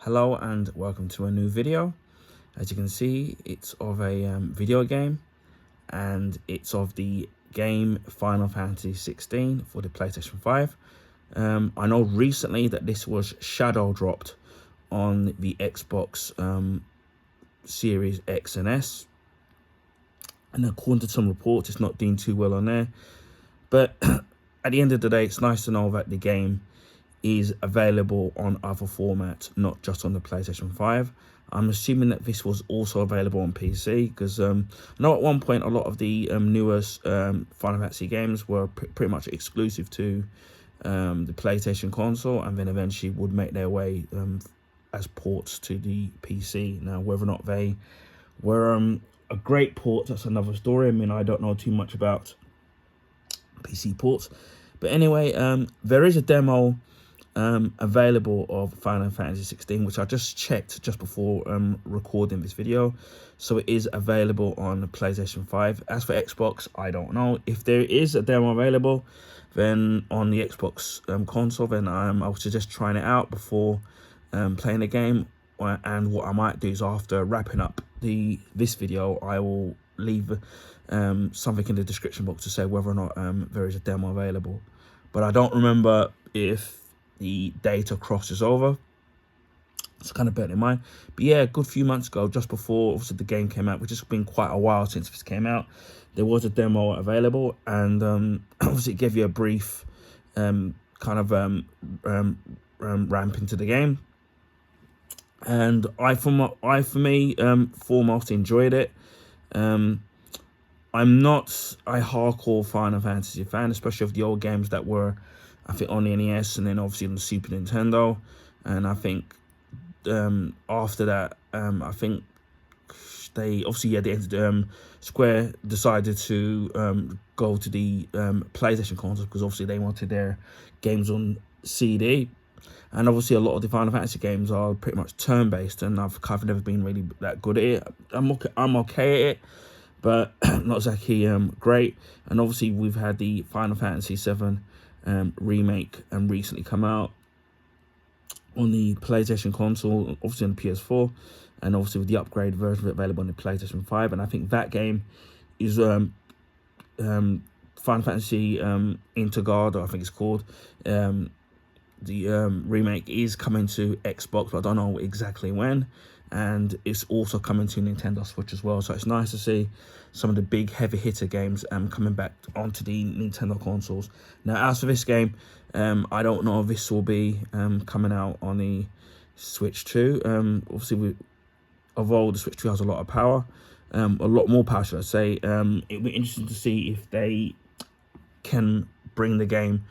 Hello and welcome to a new video. As you can see, it's of a video game, and it's of the game Final Fantasy XVI for the PlayStation 5. I know recently that this was shadow dropped on the Xbox Series X and S, and according to some reports, it's not doing too well on there. But at the end of the day, it's nice to know that the game is available on other formats, not just on the PlayStation 5. I'm assuming that this was also available on PC, because I know at one point a lot of the newest Final Fantasy games were pretty much exclusive to the PlayStation console, and then eventually would make their way as ports to the PC. Now, whether or not they were a great port, that's another story. I mean, I don't know too much about PC ports. But anyway, there is a demo available of Final Fantasy 16, which I just checked just before recording this video. So it is available on the PlayStation 5. As for Xbox, I don't know. If there is a demo available, then on the Xbox console, then I would suggest trying it out before playing the game. And what I might do is, after wrapping up this video, I will leave something in the description box to say whether or not there is a demo available. But I don't remember if the data crosses over, so kind of bear it in mind. But yeah, a good few months ago, just before obviously the game came out, which has been quite a while since this came out, there was a demo available, and obviously it gave you a brief ramp into the game. And I foremost enjoyed it. I'm not a hardcore Final Fantasy fan, especially of the old games that were, I think, on the NES and then obviously on the Super Nintendo. And I think after that, I think they obviously, the Square decided to go to the PlayStation consoles, because obviously they wanted their games on CD. And obviously a lot of the Final Fantasy games are pretty much turn-based, and I've kind of never been really that good at it. I'm okay at it, but not exactly great. And obviously we've had the Final Fantasy 7 remake recently come out on the PlayStation console, obviously on the PS4, and obviously with the upgrade version of it available on the PlayStation 5. And I think that game is Final Fantasy Intergarde, I think it's called. The remake is coming to Xbox, but I don't know exactly when. And it's also coming to Nintendo Switch as well. So it's nice to see some of the big heavy hitter games coming back onto the Nintendo consoles. Now, as for this game, I don't know if this will be coming out on the Switch 2. Obviously, although the Switch 2 has a lot of power, a lot more power, should I say, it'll be interesting to see if they can bring the game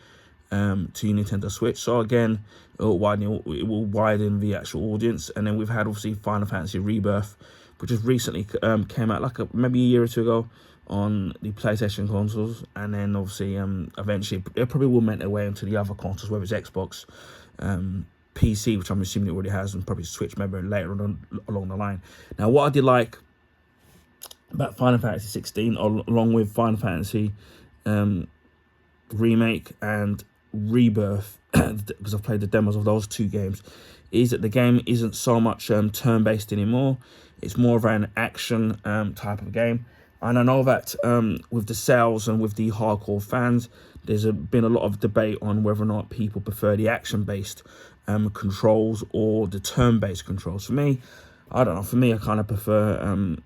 to Nintendo Switch. So again, it will widen the actual audience. And then we've had obviously Final Fantasy Rebirth, which has recently came out maybe a year or two ago on the PlayStation consoles, and then obviously eventually it probably will make their way into the other consoles, whether it's Xbox, PC, which I'm assuming it already has, and probably Switch maybe later on along the line. Now, what I did like about Final Fantasy 16, along with Final Fantasy Remake and Rebirth, because I've played the demos of those two games, is that the game isn't so much turn-based anymore. It's more of an action type of game. And I know that with the sales and with the hardcore fans, there's been a lot of debate on whether or not people prefer the action-based controls or the turn-based controls. For me, I don't know. For me, I kind of prefer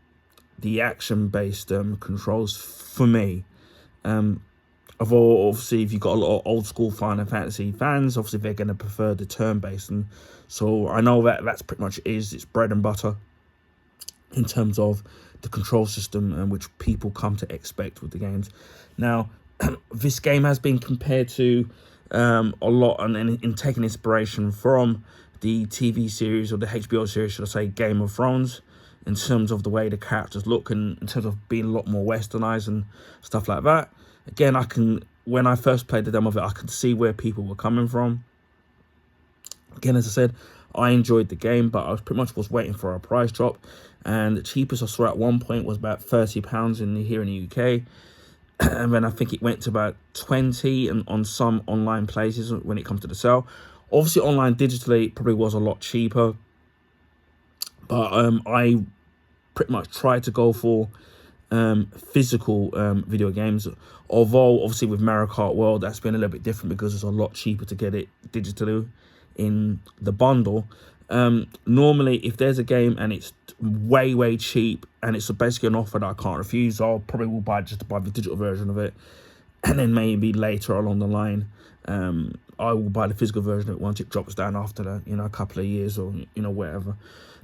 the action-based controls. For me, although obviously if you've got a lot of old school Final Fantasy fans, obviously they're going to prefer the turn-based. And so I know that that's pretty much its bread and butter in terms of the control system, which people come to expect with the games. Now, this game has been compared to a lot, and in taking inspiration from the TV series, or the HBO series, should I say, Game of Thrones, in terms of the way the characters look, and in terms of being a lot more westernized and stuff like that. Again, when I first played the demo of it, I could see where people were coming from. Again, as I said, I enjoyed the game, but I pretty much was waiting for a price drop. And the cheapest I saw at one point was about £30 here in the UK. And then I think it went to about 20 and on some online places when it comes to the sale. Obviously, online digitally, it probably was a lot cheaper. But I pretty much try to go for physical video games, although obviously with Mario Kart World that's been a little bit different because it's a lot cheaper to get it digitally in the bundle. Normally if there's a game and it's way cheap and it's basically an offer that I can't refuse, I'll probably will buy the digital version of it, and then maybe later along the line I will buy the physical version of it once it drops down after a couple of years or whatever.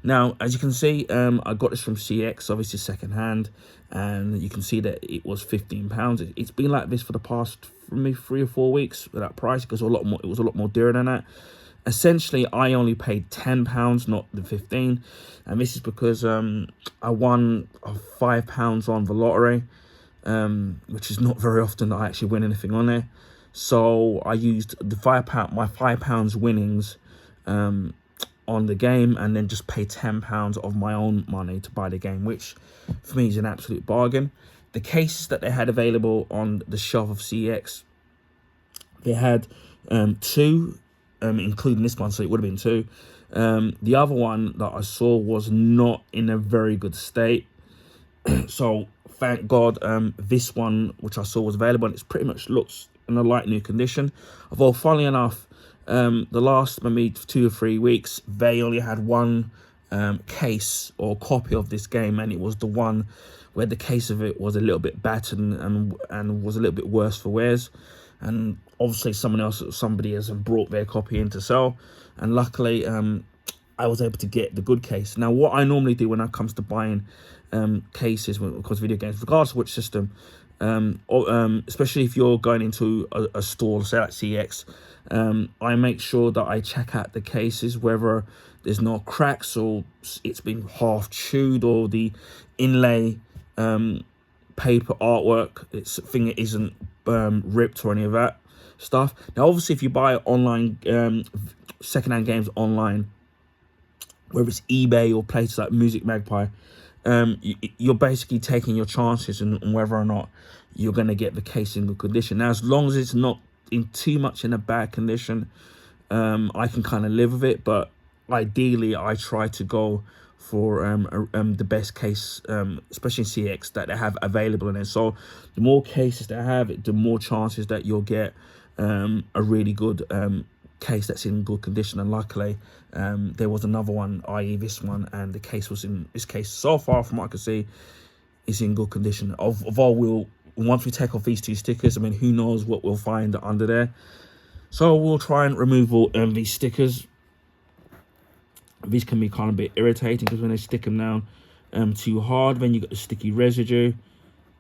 Now, as you can see, I got this from CX, obviously second hand, and you can see that it was £15. It's been like this for the past maybe 3 or 4 weeks with that price, because it was a lot more dearer than that. Essentially, I only paid £10, not the 15, and this is because I won £5 on the lottery, which is not very often that I actually win anything on there. So I used the my £5 winnings on the game, and then just pay £10 of my own money to buy the game, which for me is an absolute bargain. The cases that they had available on the shelf of CX, they had 2, including this one, so it would have been 2. The other one that I saw was not in a very good state, so thank God this one which I saw was available, and it's pretty much looks in a light new condition. Although funnily enough, the last maybe 2 or 3 weeks they only had one case or copy of this game, and it was the one where the case of it was a little bit battered and was a little bit worse for wears, and obviously somebody has brought their copy in to sell, and luckily I was able to get the good case. Now what I normally do when it comes to buying cases when it comes to video games, regardless of which system, especially if you're going into a store, say like CX, I make sure that I check out the cases, whether there's no cracks or it's been half chewed, or the inlay paper artwork, it isn't ripped or any of that stuff. Now obviously if you buy online secondhand games online, whether it's eBay or places like Music Magpie, you're basically taking your chances on whether or not you're going to get the case in good condition. Now, as long as it's not in too much in a bad condition, I can kind of live with it. But ideally, I try to go for the best case, especially in CX, that they have available in it. So the more cases they have, the more chances that you'll get a really good case that's in good condition. And luckily there was another one, i.e. this one, and the case was in this case so far from what I can see is in good condition. Although once we take off these 2 stickers, I mean, who knows what we'll find under there. So we'll try and remove all these stickers. These can be kind of a bit irritating because when they stick them down too hard, then you got the sticky residue,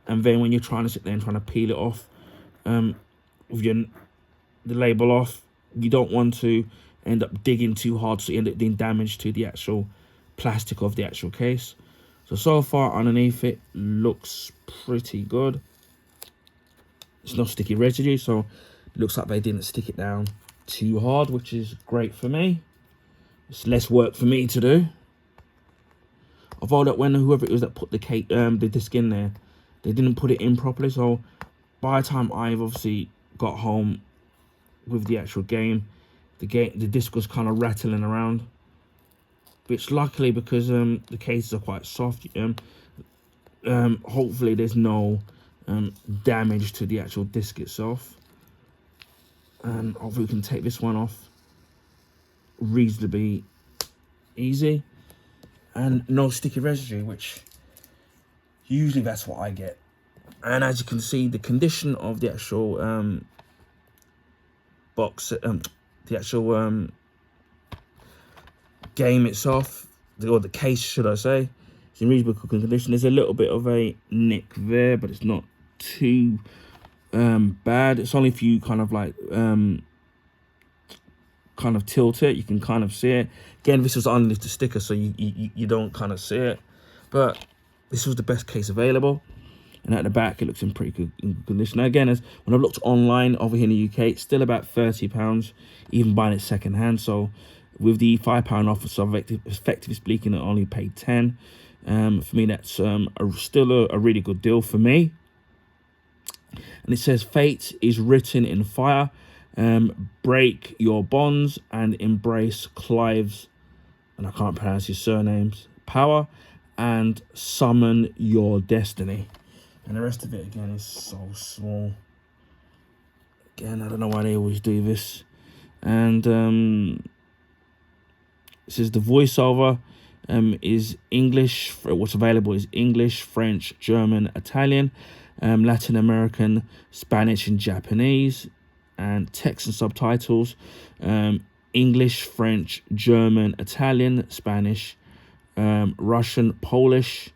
and then when you're trying to sit there and trying to peel it off with the label off, you don't want to end up digging too hard, so you end up doing damage to the actual plastic of the actual case. So far underneath it looks pretty good. It's no sticky residue, so it looks like they didn't stick it down too hard, which is great for me. It's less work for me to do. Although that when whoever it was that put the disc in there, they didn't put it in properly, so by the time I've obviously got home with the actual game, the disc was kind of rattling around, which luckily, because the cases are quite soft, hopefully there's no damage to the actual disc itself, and hopefully we can take this one off reasonably easy, and no sticky residue, which usually that's what I get. And as you can see, the condition of the actual box, the actual game itself, or the case should I say, it's in reasonable condition. There's a little bit of a nick there, but it's not too bad. It's only if you kind of like kind of tilt it, you can kind of see it. Again, this was underneath the sticker, so you don't kind of see it, but this was the best case available. And at the back, it looks in pretty good condition. Now, again, when I've looked online over here in the UK, it's still about £30, even buying it second hand. So with the £5 offer, so effectively speaking, I only paid 10. For me, that's still a really good deal for me. And it says, "Fate is written in fire. Break your bonds and embrace Clive's," and I can't pronounce his surnames, power and summon your destiny. And the rest of it again is so small. Again, I don't know why they always do this. And it says the voiceover is English. What's available is English, French, German, Italian, Latin American, Spanish, and Japanese. And text and subtitles, English, French, German, Italian, Spanish, Russian, Polish,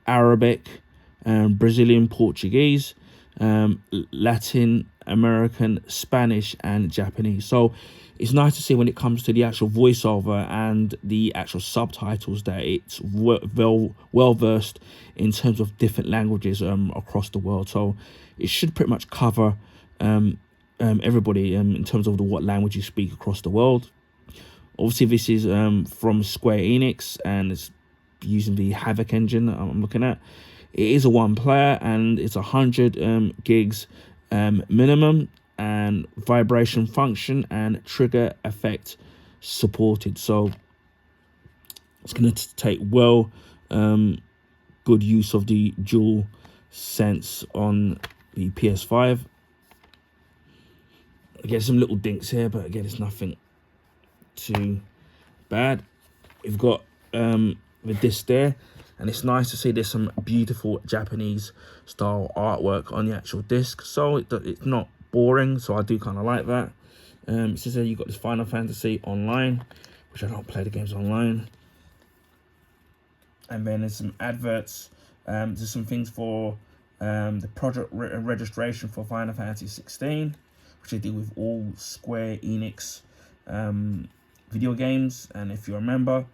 Arabic, Brazilian, Portuguese, Latin American, Spanish, and Japanese. So it's nice to see when it comes to the actual voiceover and the actual subtitles that it's well versed in terms of different languages across the world. So it should pretty much cover everybody in terms of what language you speak across the world. Obviously, this is from Square Enix, and it's using the Havoc engine that I'm looking at. It is a one player, and it's 100 gigs minimum, and vibration function and trigger effect supported. So it's going to take good use of the dual sense on the PS5. Again, some little dinks here, but again, it's nothing too bad. We've got the disc there, and it's nice to see there's some beautiful Japanese style artwork on the actual disc, so it's not boring, so I do kind of like that. It says here you've got this Final Fantasy Online, which I don't play the games online. And then there's some adverts. There's some things for the project registration for Final Fantasy 16, which they do with all Square Enix video games, and if you remember.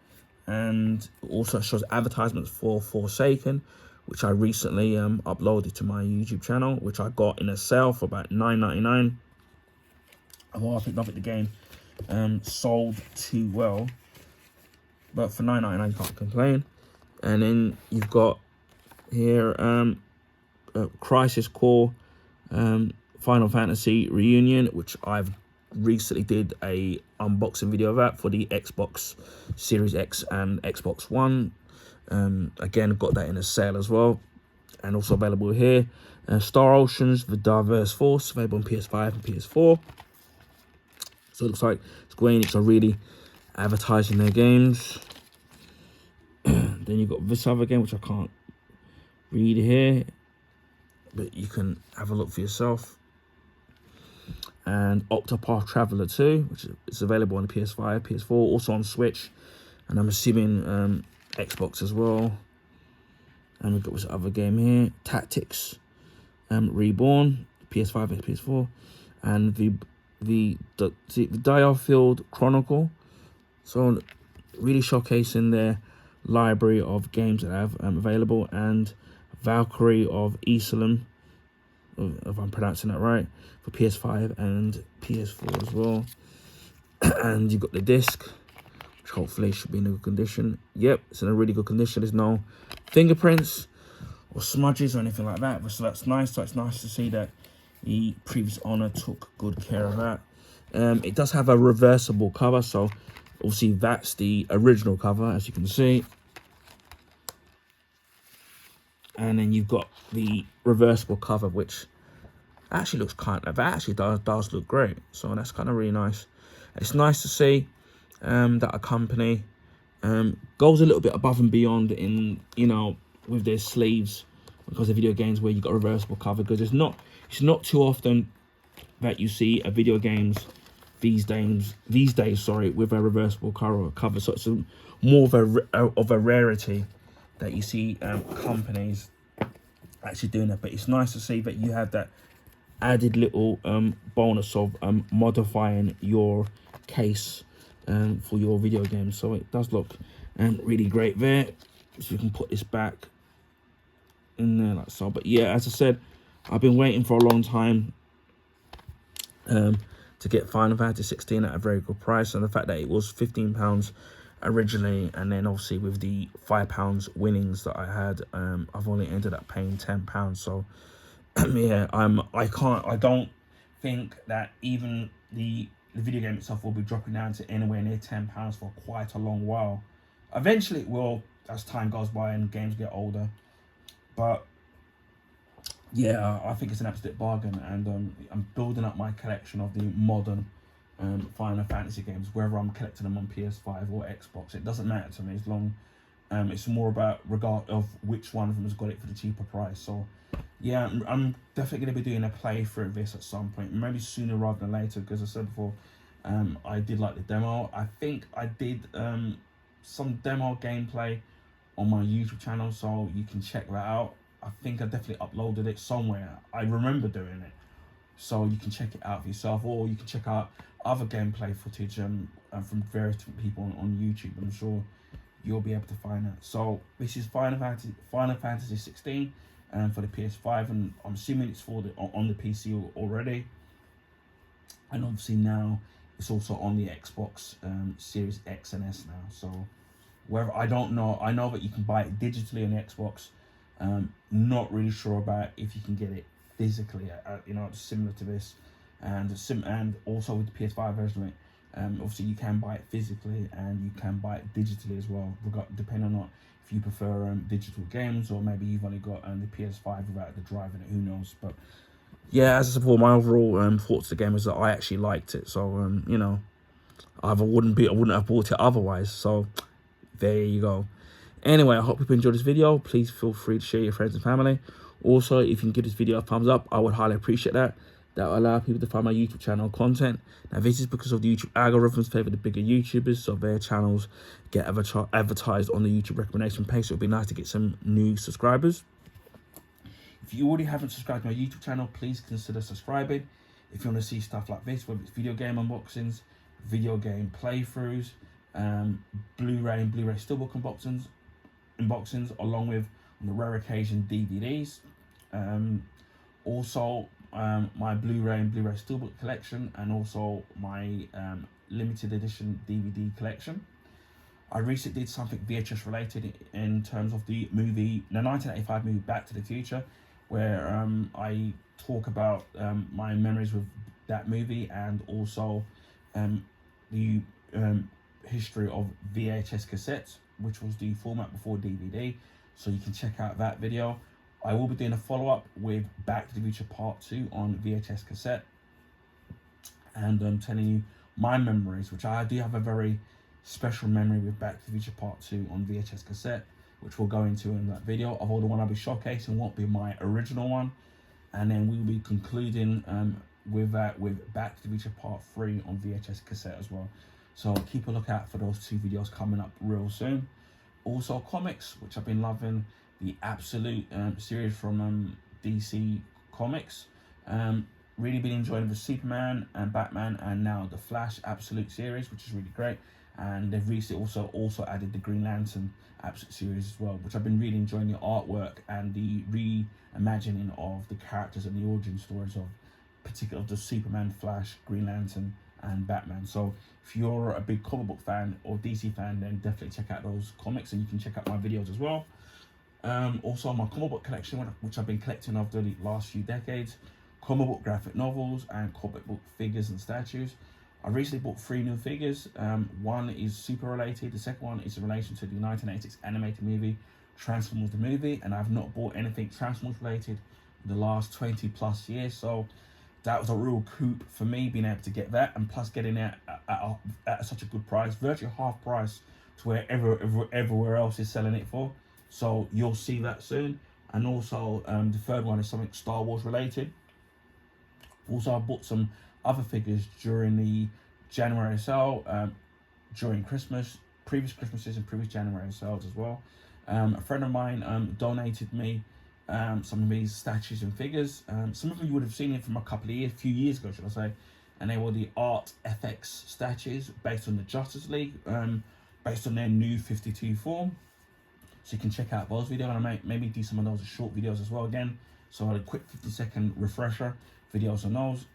And also shows advertisements for Forsaken, which I recently uploaded to my YouTube channel, which I got in a sale for about $9.99. Well, I think the game sold too well, but for $9.99 you can't complain. And then you've got here Crisis Core Final Fantasy Reunion, which I've recently did a unboxing video of that for the Xbox Series X and Xbox One. Again, got that in a sale as well, and also available here. Star Oceans: The Diverse Force, available on PS5 and PS4. So it looks like Square Enix are really advertising their games. Then you've got this other game, which I can't read here, but you can have a look for yourself. And Octopath Traveler 2, which is available on the PS5, PS4, also on Switch, and I'm assuming Xbox as well. And we've got this other game here, Tactics Reborn, PS5 and PS4, and the Dialfield Chronicle. So really showcasing their library of games that I have available, and Valkyrie of Elysium, if I'm pronouncing that right, for PS5 and PS4 as well. And you've got the disc, which hopefully should be in a good condition. Yep, it's in a really good condition. There's no fingerprints or smudges or anything like that, so that's nice. So it's nice to see that the previous owner took good care of that. It does have a reversible cover, so obviously that's the original cover, as you can see. And then you've got the reversible cover, which actually looks does look great. So that's kind of really nice. It's nice to see that a company goes a little bit above and beyond in, with their sleeves, because of video games where you got a reversible cover, because it's not too often that you see a video games these days with a reversible cover. So it's more of a rarity that you see companies actually doing that. But it's nice to see that you have that added little bonus of modifying your case for your video games. So it does look really great there. So you can put this back in there like so. But yeah, as I said, I've been waiting for a long time to get Final Fantasy 16 at a very good price, and the fact that it was £15 originally, and then obviously with the £5 winnings that I had, I've only ended up paying £10. So yeah, I don't think that even the video game itself will be dropping down to anywhere near £10 for quite a long while. Eventually it will, as time goes by and games get older. But yeah, I think it's an absolute bargain, and I'm building up my collection of the modern Final Fantasy games, whether I'm collecting them on PS5 or Xbox. It doesn't matter to me as long it's more about regard of which one of them has got it for the cheaper price. So yeah, I'm definitely going to be doing a playthrough of this at some point, maybe sooner rather than later, because I said before, I did like the demo. I think I did some demo gameplay on my YouTube channel, so you can check that out. I think I definitely uploaded it somewhere. I remember doing it, so you can check it out for yourself, or you can check out other gameplay footage from various different people on YouTube. I'm sure you'll be able to find that. So this is Final Fantasy 16 for the PS5, and I'm assuming it's for the on the PC already. And obviously now it's also on the Xbox Series X and S now. So whether, I don't know. I know that you can buy it digitally on the Xbox. Not really sure about if you can get it physically. You know, similar to this, and also with the PS5 version of it. Obviously you can buy it physically and you can buy it digitally as well, depending on if you prefer digital games, or maybe you've only got the PS5 without the drive in it, who knows. But yeah, as I support, my overall thoughts of the game is that I actually liked it. So you know, I wouldn't have bought it otherwise. So there you go. Anyway, I hope you enjoyed this video. Please feel free to share your friends and family. Also, if you can give this video a thumbs up, I would highly appreciate that. That will allow people to find my YouTube channel content. Now, this is because of the YouTube algorithms favor the bigger YouTubers, so their channels get advertised on the YouTube recommendation page. So it would be nice to get some new subscribers. If you already haven't subscribed to my YouTube channel, please consider subscribing. If you want to see stuff like this, whether it's video game unboxings, video game playthroughs, Blu-ray and Blu-ray steelbook unboxings, along with, on the rare occasion, DVDs. Also, my Blu-ray and Blu-ray steelbook collection, and also my limited edition DVD collection. I recently did something VHS related in terms of the 1985 movie Back to the Future, where I talk about my memories with that movie, and also the history of VHS cassettes, which was the format before DVD. So you can check out that video. I will be doing a follow-up with Back to the Future Part 2 on VHS cassette, and I'm telling you my memories, which I do have a very special memory with Back to the Future Part 2 on VHS cassette, which we'll go into in that video. Although the one I'll be showcasing won't be my original one, and then we'll be concluding with that with Back to the Future Part 3 on VHS cassette as well. So keep a lookout for those two videos coming up real soon. Also comics, which I've been loving, the Absolute series from DC Comics. Really been enjoying the Superman and Batman, and now the Flash Absolute series, which is really great. And they've recently also added the Green Lantern Absolute series as well, which I've been really enjoying the artwork and the reimagining of the characters and the origin stories of particular of the Superman, Flash, Green Lantern, and Batman. So if you're a big comic book fan or DC fan, then definitely check out those comics, and you can check out my videos as well. Also my comic book collection, which I've been collecting over the last few decades, comic book graphic novels and comic book figures and statues. I recently bought 3 new figures. One is super related, the second one is in relation to the 1986 animated movie Transformers the movie, and I've not bought anything Transformers related in the last 20 plus years, so that was a real coup for me, being able to get that, and plus getting it at such a good price, virtually half price to where everywhere else is selling it for. So you'll see that soon. And also the third one is something Star Wars related. Also, I bought some other figures during the January sale, during Christmas, previous Christmases and previous January sales as well. A friend of mine donated me some of these statues and figures. Some of them you would have seen it from a few years ago, should I say. And they were the Art FX statues based on the Justice League, based on their new 52 form. So you can check out those videos, and I might maybe do some of those short videos as well again. So a quick 50-second refresher videos on those.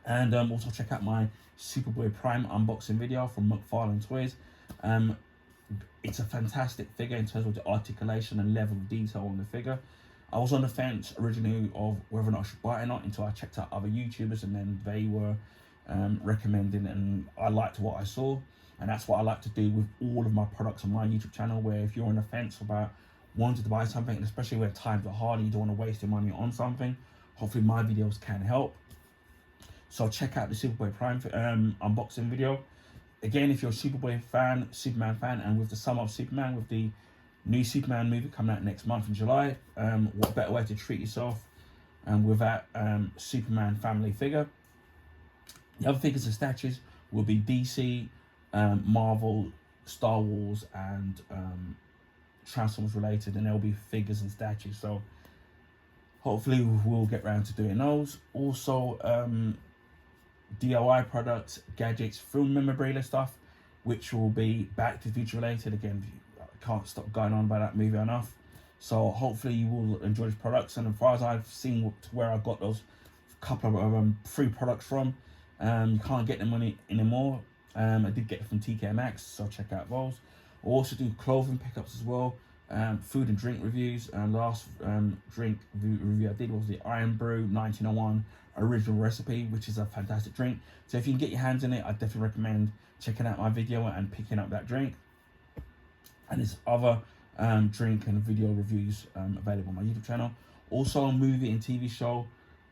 And also check out my Superboy Prime unboxing video from McFarlane Toys. It's a fantastic figure in terms of the articulation and level of detail on the figure. I was on the fence originally of whether or not I should buy it or not, until I checked out other YouTubers, and then they were recommending, and I liked what I saw. And that's what I like to do with all of my products on my YouTube channel, where if you're on the fence about wanting to buy something, and especially where times are hard and you don't want to waste your money on something, hopefully my videos can help. So check out the Superboy Prime unboxing video. Again, if you're a Superman fan, and with the summer of Superman, with the new Superman movie coming out next month in July, what better way to treat yourself with that Superman family figure. The other figures and statues will be DC, Marvel, Star Wars, and Transformers related, and there'll be figures and statues. So hopefully we'll get around to doing those. Also, DIY products, gadgets, film memorabilia stuff, which will be Back to the Future related. Again, I can't stop going on about that movie enough. So hopefully you will enjoy these products. And as far as I've seen where I got those couple of free products from, you can't get them anymore. I did get it from TK Maxx, so check out those. I also do clothing pickups as well, food and drink reviews. Last drink review I did was the Iron Brew 1901 original recipe, which is a fantastic drink. So if you can get your hands in it, I definitely recommend checking out my video and picking up that drink. And there's other drink and video reviews available on my YouTube channel. Also, movie and TV show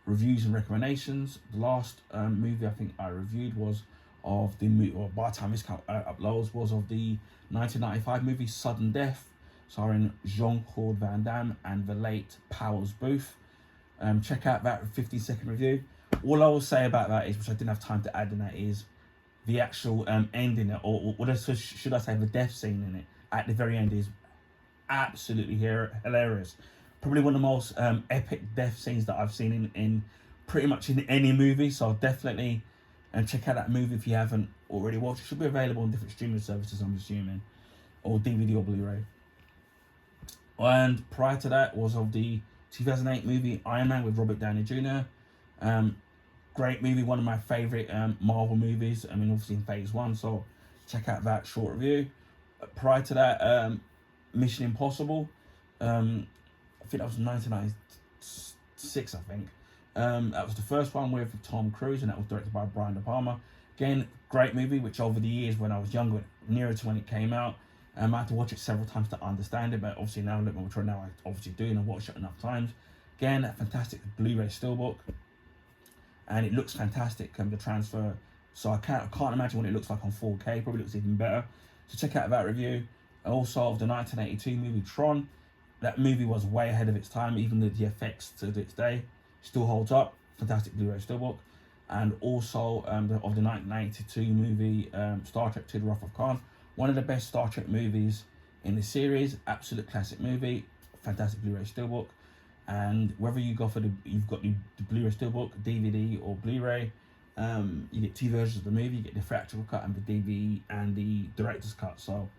reviews and recommendations. The last movie I think I reviewed was of the movie, or by the time this uploads, was of the 1995 movie Sudden Death, starring Jean-Claude Van Damme and the late Powers Booth. Check out that 15-second review. All I will say about that is, which I didn't have time to add in that, is the actual ending, or should I say the death scene in it at the very end is absolutely hilarious. Probably one of the most epic death scenes that I've seen in pretty much in any movie. So definitely check out that movie if you haven't already watched. It should be available on different streaming services, I'm assuming, or DVD or Blu-ray. And prior to that was of the 2008 movie Iron Man with Robert Downey Jr. Great movie, one of my favorite Marvel movies. I mean, obviously in phase 1, so check out that short review. Prior to that, Mission Impossible. I think that was 1996, I think. That was the first one with Tom Cruise, and that was directed by Brian De Palma. Again, great movie, which over the years when I was younger, nearer to when it came out, I had to watch it several times to understand it, but obviously now, now I obviously do, and I've watched it enough times. Again, a fantastic Blu-ray steelbook, and it looks fantastic, the transfer. So I can't imagine what it looks like on 4K, probably looks even better. So check out that review. Also of the 1982 movie Tron. That movie was way ahead of its time, even the effects to this day still holds up. Fantastic Blu-ray steelbook. And also of the 1992 movie Star Trek II: The Wrath of Khan. One of the best Star Trek movies in the series. Absolute classic movie. Fantastic Blu-ray steelbook. And whether you go for you've got the Blu-ray steelbook, DVD or Blu-ray, you get two versions of the movie. You get the theatrical cut and the DVD and the director's cut. So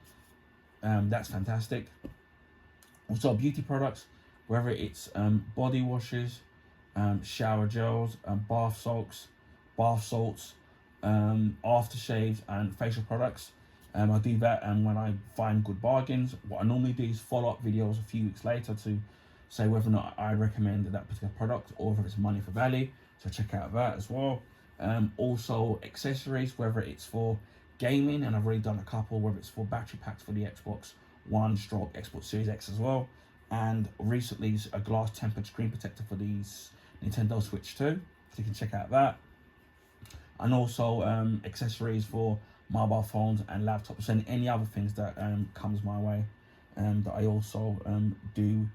that's fantastic. Also beauty products, whether it's body washes, shower gels, bath salts, aftershaves and facial products. I do that, and when I find good bargains, what I normally do is follow up videos a few weeks later to say whether or not I recommend that particular product or whether it's money for value. So check out that as well. Also accessories, whether it's for gaming, and I've already done a couple, whether it's for battery packs for the Xbox One / Xbox Series X as well, and recently a glass tempered screen protector for these Nintendo Switch 2, so you can check out that. And also accessories for mobile phones and laptops and any other things that comes my way, that I also do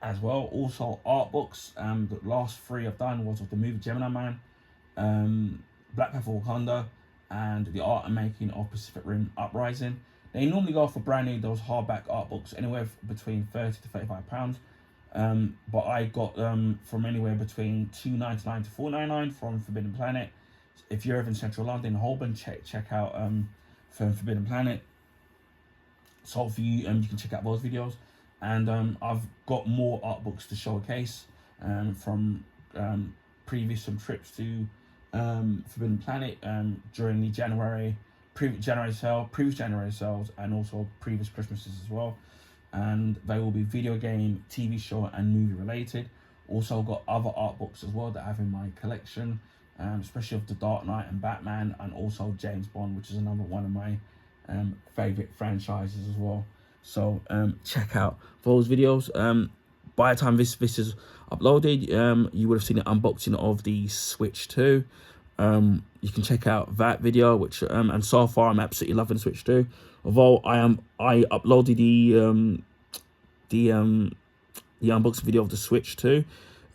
as well. Also art books. The last 3 I've done was of the movie Gemini Man, Black Panther Wakanda, and the art and making of Pacific Rim Uprising. They normally go for brand new, those hardback art books, anywhere between £30 to £35. But I got them from anywhere between £2.99 to £4.99 from Forbidden Planet. If you're ever in central London, Holborn, check out from Forbidden Planet. So hopefully you can check out those videos. And I've got more art books to showcase from previous trips to Forbidden Planet during the previous January sales, and also previous Christmases as well. And they will be video game, TV show and movie related. Also got other art books as well that I have in my collection, especially of The Dark Knight and Batman, and also James Bond, which is another one of my favorite franchises as well. So check out those videos. By the time this is uploaded, you would have seen an unboxing of the Switch 2. You can check out that video, which and so far I'm absolutely loving the Switch 2. Although I uploaded the unboxing video of the Switch 2,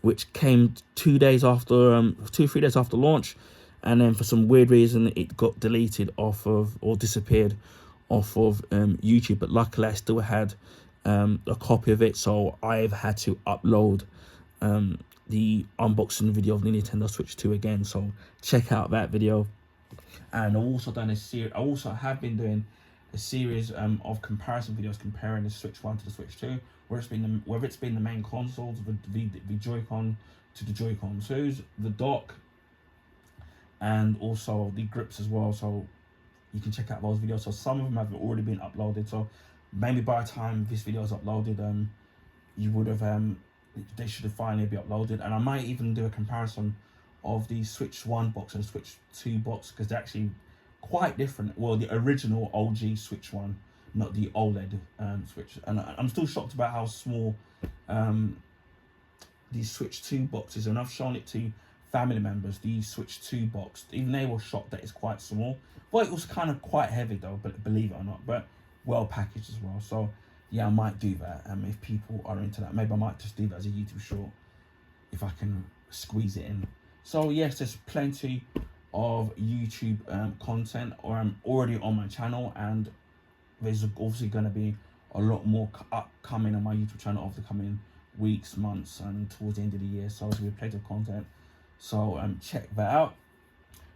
which came 2 days after 3 days after launch, and then for some weird reason it got deleted off of, or disappeared off of YouTube. But luckily I still had a copy of it, so I've had to upload the unboxing video of the Nintendo Switch 2 again. So check out that video. And I've also done a series. I also have been doing a series of comparison videos comparing the Switch 1 to the Switch 2, whether it's been the main consoles, the Joy-Con to the Joy-Con 2s, the dock, and also the grips as well. So you can check out those videos. So some of them have already been uploaded, so maybe by the time this video is uploaded, you would have they should have finally be uploaded. And I might even do a comparison of the Switch 1 box and the Switch 2 box, because they're actually quite different. Well, the original OG Switch 1, not the OLED Switch. And I'm still shocked about how small the Switch 2 box is. And I've shown it to family members, the Switch 2 box. Even they were shocked that it's quite small. But it was kind of quite heavy though, but believe it or not. But well packaged as well. So yeah, I might do that if people are into that. Maybe I might just do that as a YouTube short if I can squeeze it in. So yes, there's plenty of YouTube content, or I'm already on my channel, and there's obviously going to be a lot more upcoming on my YouTube channel over the coming weeks, months, and towards the end of the year. So there's going to be plenty of content. So check that out.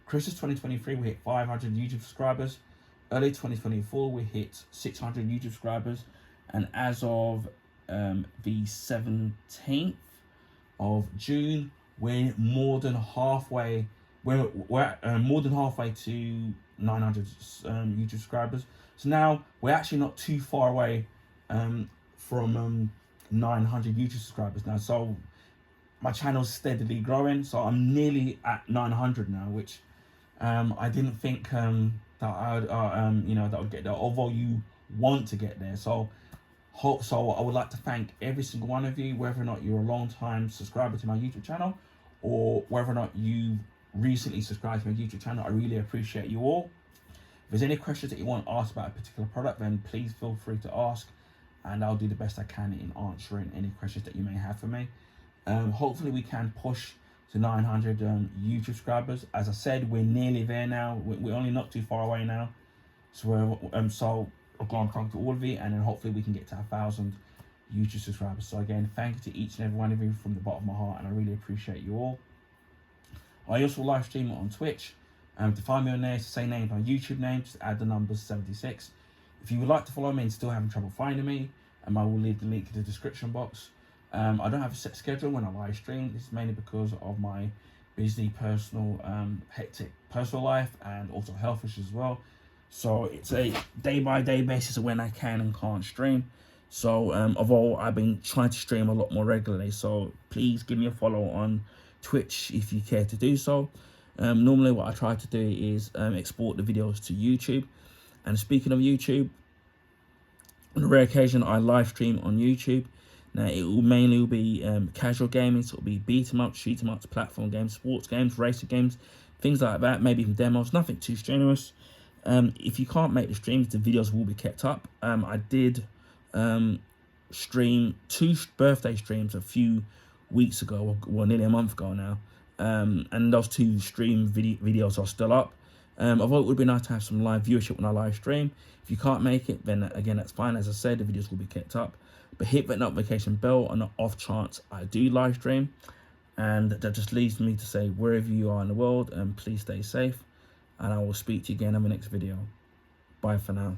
Christmas 2023, we hit 500 YouTube subscribers. Early 2024, we hit 600 YouTube subscribers. And as of the 17th of June, we're more than halfway. We're more than halfway to 900 YouTube subscribers. So now we're actually not too far away from 900 YouTube subscribers now. So my channel's steadily growing. So I'm nearly at 900 now, which I didn't think that I would, that I would get there. Although you want to get there, so I would like to thank every single one of you, whether or not you're a long-time subscriber to my YouTube channel, or whether or not you recently subscribed to my YouTube channel. I really appreciate you all. If there's any questions that you want asked about a particular product, then please feel free to ask, and I'll do the best I can in answering any questions that you may have for me. Hopefully we can push to 900 YouTube subscribers. As I said, we're nearly there now. We're only not too far away now. So again, thank you to all of you, and then hopefully we can get to 1,000 YouTube subscribers. So again, thank you to each and every one of you from the bottom of my heart, and I really appreciate you all. I also live stream on Twitch. To find me on there, it's the same name, my YouTube name, just add the numbers 76. If you would like to follow me and still having trouble finding me, I will leave the link in the description box. I don't have a set schedule when I live stream. This is mainly because of my busy personal, hectic personal life, and also health issues as well. So it's a day-by-day basis of when I can and can't stream. So although I've been trying to stream a lot more regularly, so please give me a follow on Twitch if you care to do so. Normally what I try to do is export the videos to YouTube. And speaking of YouTube, on a rare occasion I live stream on YouTube. Now it will mainly be casual gaming, so it'll be beat 'em ups, shoot 'em ups, platform games, sports games, racing games, things like that, maybe even demos, nothing too strenuous. If you can't make the streams, the videos will be kept up. I did stream 2 birthday streams a few weeks ago, well nearly a month ago now, and those 2 stream videos are still up. Although it would be nice to have some live viewership when I live stream. If you can't make it, then again that's fine. As I said, the videos will be kept up, but hit that notification bell on the off chance I do live stream. And that just leaves me to say, wherever you are in the world, please stay safe, and I will speak to you again in the next video. Bye for now.